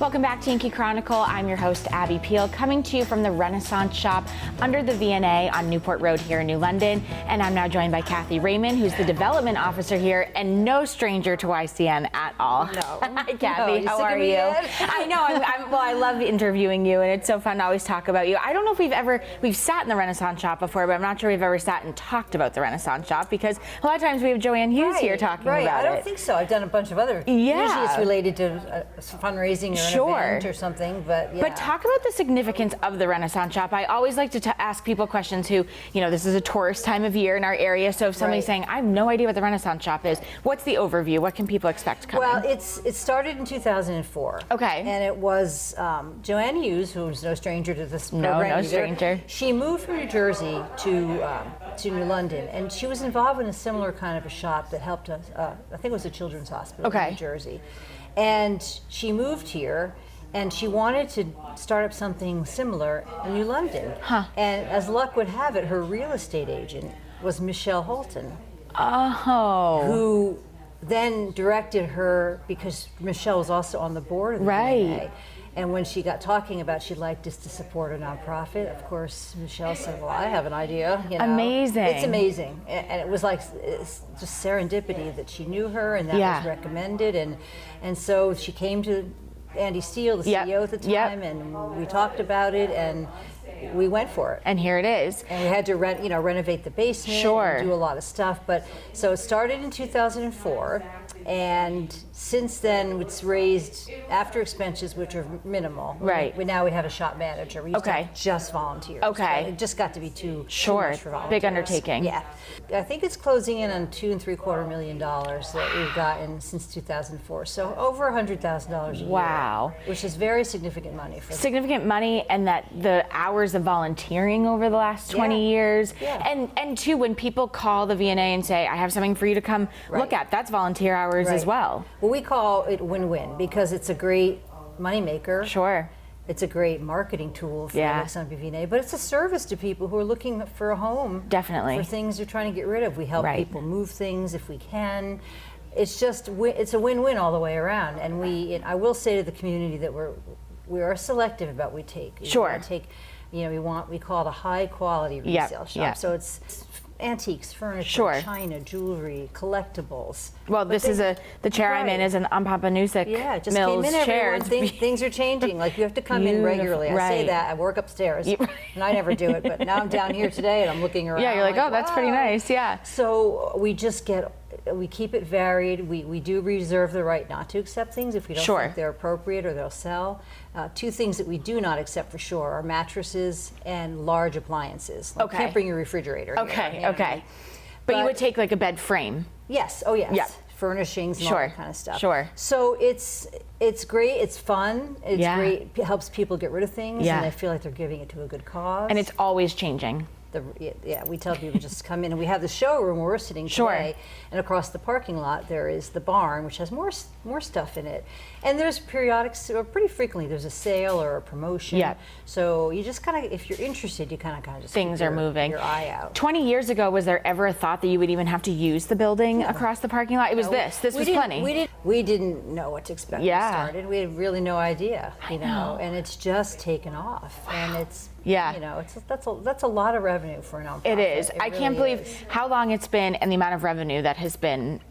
Welcome back to Yankee Chronicle. I'm your host, Abby Peel, coming to you from the Renaissance Shop under the V&A on Newport Road here in New London. And I'm now joined by Cathy Raymond, who's the development officer here and no stranger to YCN at all. No. Hi, Cathy. How are you? I know. Well, I love interviewing you, and it's so fun to always talk about you. I don't know if we've sat in the Renaissance Shop before, but I'm not sure we've ever sat and talked about the Renaissance Shop, because a lot of times we have Joanne Hughes here talking about it. I don't think so. I've done a bunch of other. Yeah. Usually it's related to fundraising or an event or something, but yeah. But talk about the significance of the Renaissance Shop. I always like to ask people questions who, this is a tourist time of year in our area, so if somebody's saying, I have no idea what the Renaissance Shop is, what's the overview? What can people expect coming? Well, it started in 2004. Okay. And it was Joanne Hughes, who's no stranger to this program. No stranger. She moved from New Jersey to New London, and she was involved in a similar kind of a shop that helped us, I think it was a children's hospital in New Jersey. And she moved here, and she wanted to start up something similar in New London. And as luck would have it, her real estate agent was Michelle Holton. Who then directed her, because Michelle was also on the board of the VA. And when she got talking about she'd like us to support a nonprofit, of course, Michelle said, well, I have an idea. Amazing. It's amazing. And it was like, it's just serendipity that she knew her, and that was recommended. And so she came to Andy Steele, the CEO at the time, and we talked about it, and we went for it. And here it is. And we had to renovate the basement and do a lot of stuff. But so it started in 2004, and since then it's raised, after expenses, which are minimal. Now we have a shop manager. We used to have just volunteers. It just got to be too much for volunteers. Big undertaking. Yeah. I think it's closing in on $2.75 million that we've gotten since 2004. So over $100,000 a year. Wow. Which is very significant money for significant money, and that the hours of volunteering over the last 20 years. And too, when people call the V&A and say, I have something for you to come look at, that's volunteer hours as well. Well, we call it win-win, because it's a great moneymaker. Sure. It's a great marketing tool for the V&A, but it's a service to people who are looking for a home. Definitely. For things they're trying to get rid of. We help people move things if we can. It's just, it's a win-win all the way around. And I will say to the community that we are selective about what we take. We call it a high quality resale shop. So it's antiques, furniture, china, jewelry, collectibles. Well, this is the chair I'm in is an Ampapanusic Mills chair. Things are changing. Like, you have to come in regularly. I say that. I work upstairs, and I never do it. But now I'm down here today, and I'm looking around. Yeah, you're like, oh, that's pretty nice. Yeah. So we keep it varied. We do reserve the right not to accept things if we don't think they're appropriate or they'll sell. Two things that we do not accept for sure are mattresses and large appliances. You can't bring your refrigerator here, But you would take like a bed frame. Yes. Oh, yes. Yeah. Furnishings and all that kind of stuff. So it's great. It's fun. It's great. It helps people get rid of things, and they feel like they're giving it to a good cause. And it's always changing. We tell people just come in, and we have the showroom where we're sitting today, and across the parking lot there is the barn, which has more stuff in it. And there's periodics, or pretty frequently, there's a sale or a promotion. So you just kind of, if you're interested, you kind of just things are moving. Your eye out. 20 years ago, was there ever a thought that you would even have to use the building across the parking lot? It was this was plenty. We didn't know what to expect when we started. We had really no idea, and it's just taken off, and it's. That's a lot of revenue for a nonprofit. It is. I can't believe how long it's been and the amount of revenue that has been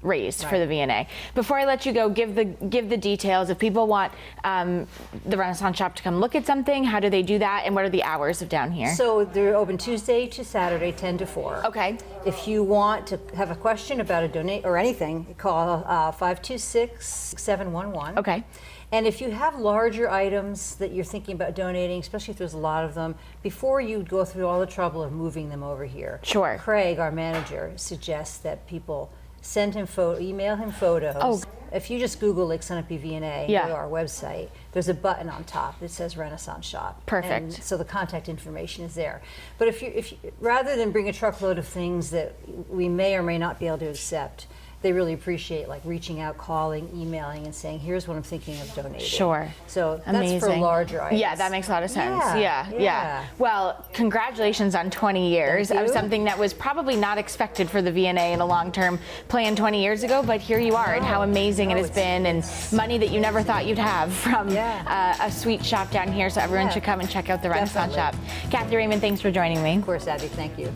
raised for the V&A. Before I let you go, give the details. If people want the Renaissance Shop to come look at something, how do they do that, and what are the hours of down here? So they're open Tuesday to Saturday, 10 to 4. Okay. If you want to have a question about a donate or anything, call 526-6711. Okay. And if you have larger items that you're thinking about donating, especially if there's a lot of them, before you go through all the trouble of moving them over here, Craig, our manager, suggests that people send him email him photos. If you just Google Lake Sunapee V&A, go to our website, there's a button on top that says Renaissance Shop. Perfect. And so the contact information is there. But if you rather than bring a truckload of things that we may or may not be able to accept, they really appreciate like reaching out, calling, emailing, and saying, "Here's what I'm thinking of donating." Sure. So Amazing. that's for larger items. Yeah, that makes a lot of sense. Yeah, Yeah. Well, congratulations on 20 years Thank of you. something that was probably not expected for the VNA in a long-term plan 20 years ago, but here you are, and how amazing it has been, and money that you never thought you'd have from a sweet shop down here. So everyone should come and check out the Renaissance Shop. Cathy Raymond, thanks for joining me. Of course, Abby. Thank you.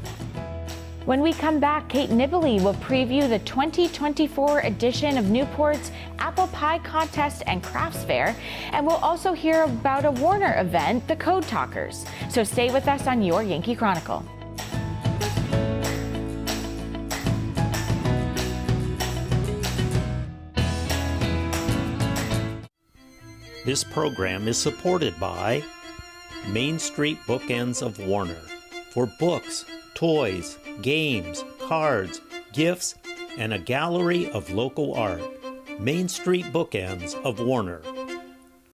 When we come back, Kate Nibley will preview the 2024 edition of Newport's Apple Pie Contest and Crafts Fair, and we'll also hear about a Warner event, the Code Talkers. So stay with us on Your Yankee Chronicle. This program is supported by Main Street Bookends of Warner. For books, toys, games, cards, gifts, and a gallery of local art. Main Street Bookends of Warner.